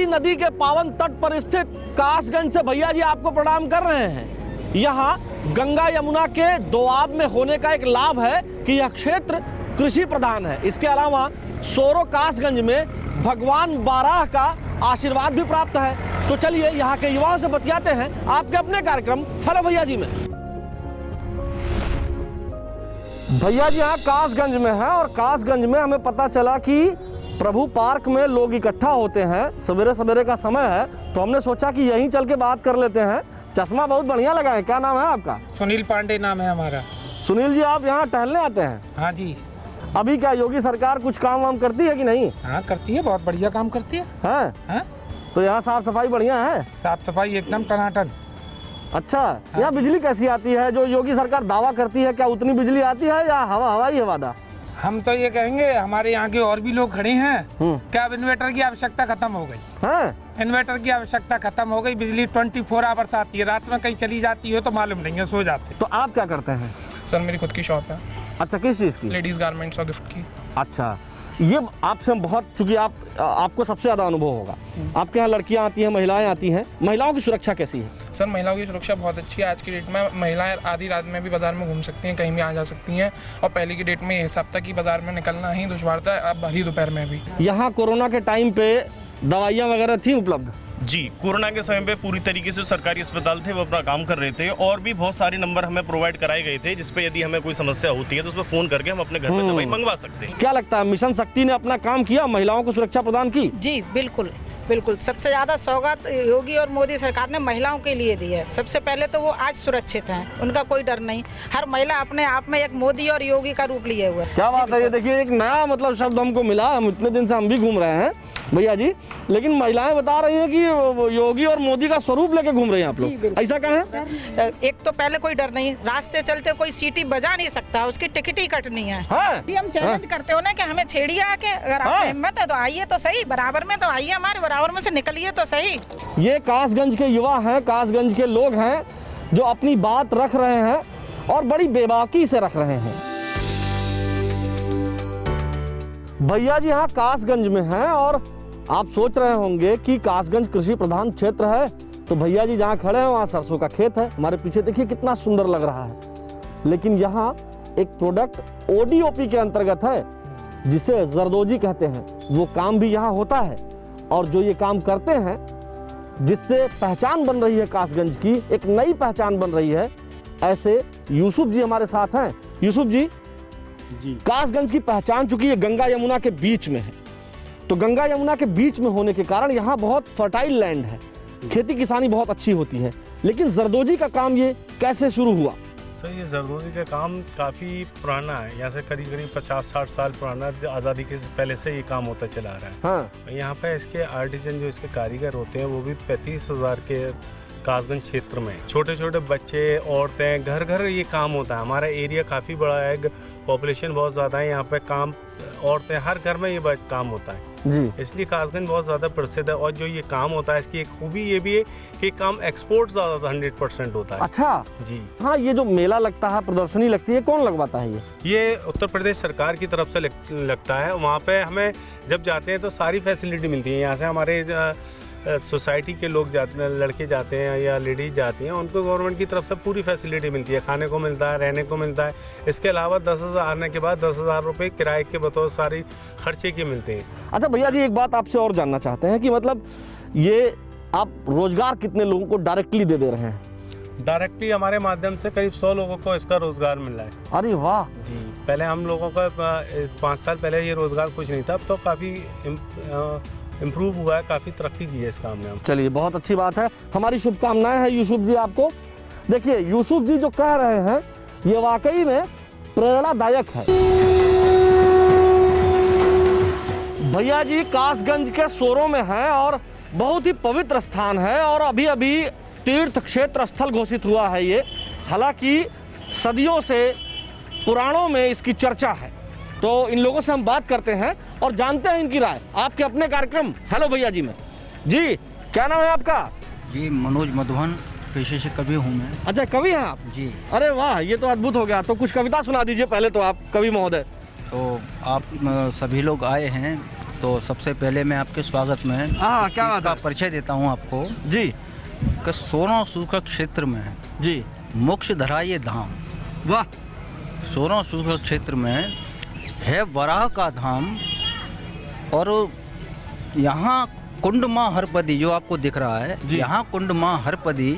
नदी के पावन तट पर स्थित कासगंज से भैया जी आपको प्रणाम कर रहे हैं। यहाँ गंगा यमुना के दोआब में होने का एक लाभ है कि यह क्षेत्र कृषि प्रधान है। इसके अलावा सोरो कासगंज में भगवान बाराह का आशीर्वाद भी प्राप्त है। तो चलिए यहाँ के युवाओं से बतियाते हैं आपके अपने कार्यक्रम हेलो भैया जी में। भैया जी यहाँ कासगंज में है और कासगंज में हमें पता चला कि प्रभु पार्क में लोग इकट्ठा होते हैं। सवेरे सवेरे का समय है तो हमने सोचा कि यहीं चल के बात कर लेते हैं। चश्मा बहुत बढ़िया लगा है, क्या नाम है आपका? सुनील पांडे नाम है हमारा। सुनील जी आप यहाँ टहलने आते हैं? हाँ जी। अभी क्या योगी सरकार कुछ काम वाम करती है कि नहीं? हाँ करती है, बहुत बढ़िया काम करती है। हाँ? तो यहाँ साफ सफाई बढ़िया है? साफ सफाई एकदम टनाटन। अच्छा, यहाँ बिजली कैसी आती है? जो योगी सरकार दावा करती है क्या उतनी बिजली आती है या हवा ही है वादा? हम तो ये कहेंगे हमारे यहाँ के और भी लोग खड़े हैं, क्या अब इन्वर्टर की आवश्यकता खत्म हो गई? हाँ? इन्वर्टर की आवश्यकता खत्म हो गई। बिजली 24 आवर्स आती है, रात में कहीं चली जाती हो तो मालूम नहीं है, सो जाते। तो आप क्या करते हैं? सर मेरी खुद की शॉप है। अच्छा, किस चीज़ की? लेडीज़ गारमेंट्स और गिफ्ट की। अच्छा, ये आपसे बहुत, चूंकि आपको सबसे ज़्यादा अनुभव होगा, आपके यहाँ लड़कियाँ आती हैं, महिलाएं आती हैं, महिलाओं की सुरक्षा कैसी है? सर महिलाओं की सुरक्षा बहुत अच्छी है। आज की डेट में महिलाएं आधी रात में भी बाजार में घूम सकती हैं, कहीं भी आ जा सकती हैं। और पहले की डेट में ये हिसाब था कि बाजार में निकलना ही दुश्वार था, अब भरी दोपहर में भी। यहाँ कोरोना के टाइम पे दवाइयाँ वगैरह थी उपलब्ध? जी, कोरोना के समय पे पूरी तरीके से सरकारी अस्पताल थे वो अपना काम कर रहे थे और भी बहुत सारे नंबर हमें प्रोवाइड कराए गए थे जिस पे यदि हमें कोई समस्या होती है तो उस पर फ़ोन करके हम अपने घर पे दवाई मंगवा सकते हैं। क्या लगता है मिशन शक्ति ने अपना काम किया, महिलाओं को सुरक्षा प्रदान की? जी बिल्कुल बिल्कुल। सबसे ज़्यादा सौगात योगी और मोदी सरकार ने महिलाओं के लिए दी है। सबसे पहले तो वो आज सुरक्षित हैं, उनका कोई डर नहीं। हर महिला अपने आप में एक मोदी और योगी का रूप लिए हुए। क्या बात है, ये देखिए एक नया मतलब शब्द हमको मिला। हम इतने दिन से हम भी घूम रहे हैं भैया जी, लेकिन महिलाएं बता रही हैं कि योगी और मोदी का स्वरूप लेके घूम रहे हैं आप लोग, ऐसा कहाँ है? एक तो पहले कोई डर नहीं, रास्ते चलते कोई सीटी बजा नहीं सकता, उसकी टिकट ही कटनी है। हम चैलेंज करते हो ना कि हमें छेड़िए आके, अगर आपको हिम्मत है तो आइए तो सही, बराबर में तो आइए, हमारे बराबर में से निकलिए तो सही। ये कासगंज के युवा हैं, कासगंज के लोग हैं जो अपनी बात रख रहे हैं और बड़ी बेबाकी से रख रहे हैं। भैया जी यहाँ कासगंज में हैं और आप सोच रहे होंगे कि कासगंज कृषि प्रधान क्षेत्र है तो भैया जी जहाँ खड़े हैं वहाँ सरसों का खेत है। हमारे पीछे देखिए कितना सुंदर लग रहा है, लेकिन यहाँ एक प्रोडक्ट ओडीओपी के अंतर्गत है जिसे जरदोजी कहते हैं, वो काम भी यहाँ होता है। और जो ये काम करते हैं जिससे पहचान बन रही है कासगंज की, एक नई पहचान बन रही है, ऐसे यूसुफ जी हमारे साथ हैं। यूसुफ जी, कासगंज की पहचान चूंकि ये गंगा यमुना के बीच में है, तो गंगा यमुना के बीच में होने के कारण यहाँ बहुत फर्टाइल लैंड है, खेती किसानी बहुत अच्छी होती है। लेकिन जरदोजी का काम ये कैसे शुरू हुआ? सर ये जरदोजी का काम काफ़ी पुराना है, यहाँ से करीब करीब 50-60 साल पुराना, आज़ादी के पहले से ये काम होता चला रहा है। हाँ। यहाँ पे इसके आर्टिजन जो इसके कारीगर होते हैं वो भी 35,000 के कासगंज क्षेत्र में, छोटे छोटे बच्चे, औरतें, घर घर ये काम होता है। हमारा एरिया काफ़ी बड़ा है, पॉपुलेशन बहुत ज़्यादा है, यहाँ पे काम औरतें हर घर में ये काम होता है जी, इसलिए कासगंज बहुत ज़्यादा प्रसिद्ध है। और जो ये काम होता है इसकी एक खूबी ये भी है कि काम एक्सपोर्ट ज़्यादा 100% होता है। अच्छा जी हाँ, ये जो मेला लगता है, प्रदर्शनी लगती है, कौन लगवाता है ये उत्तर प्रदेश सरकार की तरफ से लगता है। वहाँ पे हमें जब जाते हैं तो सारी फैसिलिटी मिलती है। यहाँ से हमारे सोसाइटी के लोग जाते हैं, लड़के जाते हैं या लेडीज जाती हैं, उनको गवर्नमेंट की तरफ से पूरी फैसिलिटी मिलती है, खाने को मिलता है, रहने को मिलता है। इसके अलावा 10,000 आने के बाद 10,000 रुपये किराए के बतौर सारी खर्चे के मिलते हैं। अच्छा भैया जी, एक बात आपसे और जानना चाहते हैं कि मतलब ये आप रोजगार कितने लोगों को डायरेक्टली दे रहे हैं? डायरेक्टली हमारे माध्यम से करीब 100 लोगों को इसका रोजगार मिल रहा है। अरे वाह जी, पहले हम लोगों का 5 साल पहले ये रोजगार कुछ नहीं था, अब तो काफ़ी इम्प्रूव हुआ है, काफ़ी तरक्की की है इस काम में। हम चलिए, बहुत अच्छी बात है, हमारी शुभकामनाएं हैं यूसुफ जी आपको। देखिए यूसुफ जी जो कह रहे हैं ये वाकई में प्रेरणादायक है। भैया जी कासगंज के सोरों में हैं और बहुत ही पवित्र स्थान है और अभी अभी तीर्थ क्षेत्र स्थल घोषित हुआ है ये। हालांकि सदियों से पुराणों में इसकी चर्चा है। तो इन लोगों से हम बात करते हैं और जानते हैं इनकी राय आपके अपने कार्यक्रम हेलो भैया जी में। जी, क्या नाम है आपका? जी मनोज मधुबन, पेशे से कवि हूँ मैं। अच्छा, कवि हैं आप? जी। अरे वाह, ये तो अद्भुत हो गया। तो कुछ कविता सुना दीजिए पहले तो आप, कवि महोदय। तो आप सभी लोग आए हैं तो सबसे पहले मैं आपके स्वागत में हाँ, इस क्या चीज़ बात का है? परिचय देता हूँ आपको जी कि सोना सूखा क्षेत्र में जी, मोक्ष धरा ये धाम। वाह, सोना सूखा क्षेत्र में है वराह का धाम और यहाँ कुंड माँ हरपदी जो आपको दिख रहा है, जी। यहाँ कुंड माँ हरपदी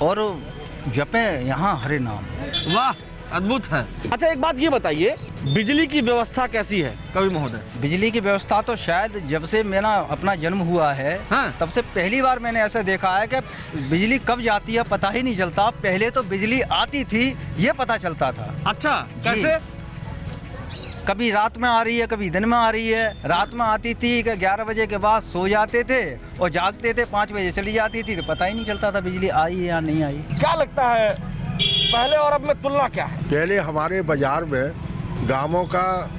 और जपे यहाँ हरे नाम। वाह, अद्भुत है। अच्छा एक बात ये बताइए, बिजली की व्यवस्था कैसी है कवि महोदय? बिजली की व्यवस्था तो शायद जब से मेरा अपना जन्म हुआ है हाँ। तब से पहली बार मैंने ऐसा देखा है कि बिजली कब जाती है पता ही नहीं चलता। पहले तो बिजली आती थी ये पता चलता था। अच्छा, जी। कैसे? कभी रात में आ रही है, कभी दिन में आ रही है। रात में आती थी कि 11 बजे के बाद सो जाते थे और जागते थे 5 बजे चली जाती थी, तो पता ही नहीं चलता था बिजली आई या नहीं आई। क्या लगता है पहले और अब में तुलना क्या है? पहले हमारे बाजार में गांवों का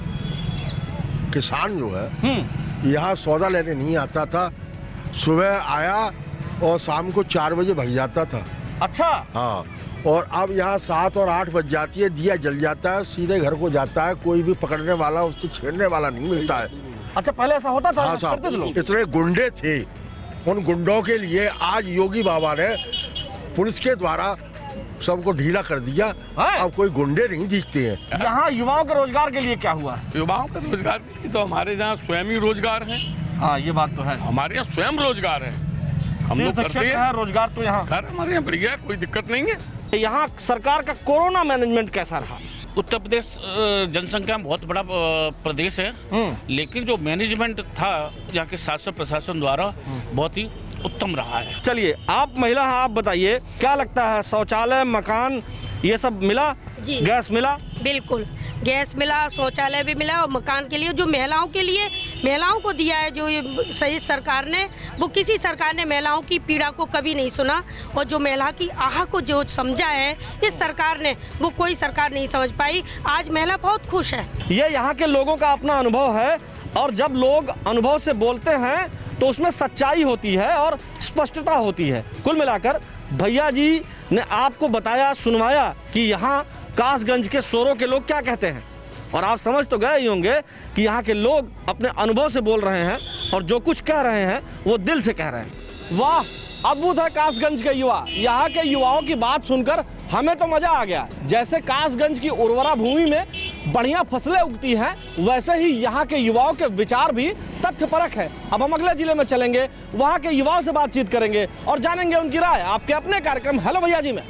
किसान जो है यहाँ सौदा लेने नहीं आता था। सुबह आया और शाम को 4 बजे भाग जाता था। अच्छा, हाँ, और अब यहाँ 7 और 8 बज जाती है, दिया जल जाता है, सीधे घर को जाता है। कोई भी पकड़ने वाला, उससे छेड़ने वाला नहीं मिलता है। अच्छा पहले ऐसा होता था? हाँ करते थे साहब, लोग? इतने गुंडे थे। उन गुंडों के लिए आज योगी बाबा ने पुलिस के द्वारा सबको ढीला कर दिया। हाँ। अब कोई गुंडे नहीं दिखते हैं। यहाँ युवाओं के रोजगार के लिए क्या हुआ? युवाओं का रोजगार के लिए तो हमारे यहाँ स्वयं ही रोजगार है। हाँ, ये बात तो है। हमारे यहाँ स्वयं रोजगार है, हम लोग करते हैं। है रोजगार तो यहाँ। घर हमारे यहाँ बढ़िया है, कोई दिक्कत नहीं है। यहाँ सरकार का कोरोना मैनेजमेंट कैसा रहा? उत्तर प्रदेश जनसंख्या में बहुत बड़ा प्रदेश है, लेकिन जो मैनेजमेंट था यहाँ के शासन प्रशासन द्वारा बहुत ही उत्तम रहा है। चलिए, आप महिला हैं, आप बताइए क्या लगता है, शौचालय, मकान ये सब मिला? जी। गैस मिला? बिल्कुल, गैस मिला, शौचालय भी मिला और मकान के लिए जो महिलाओं के लिए महिलाओं को दिया है जो ये सही सरकार ने, वो किसी सरकार ने महिलाओं की पीड़ा को कभी नहीं सुना और जो महिला की आह को जो समझा है इस सरकार ने, वो कोई सरकार नहीं समझ पाई। आज महिला बहुत खुश है। ये यहाँ के लोगों का अपना अनुभव है और जब लोग अनुभव से बोलते हैं तो उसमें सच्चाई होती है और स्पष्टता होती है। कुल मिलाकर भैया जी ने आपको बताया, सुनवाया कि यहाँ कासगंज के सोरों के लोग क्या कहते हैं और आप समझ तो गए ही होंगे कि यहाँ के लोग अपने अनुभव से बोल रहे हैं और जो कुछ कह रहे हैं वो दिल से कह रहे हैं। वाह, अद्भुत है कासगंज के युवा। यहाँ के युवाओं की बात सुनकर हमें तो मजा आ गया। जैसे कासगंज की उर्वरा भूमि में बढ़िया फसलें उगती हैं, वैसे ही यहाँ के युवाओं के विचार भी तथ्यपरक है। अब हम अगले जिले में चलेंगे, वहाँ के युवाओं से बातचीत करेंगे और जानेंगे उनकी राय आपके अपने कार्यक्रम हेलो भैया जी में।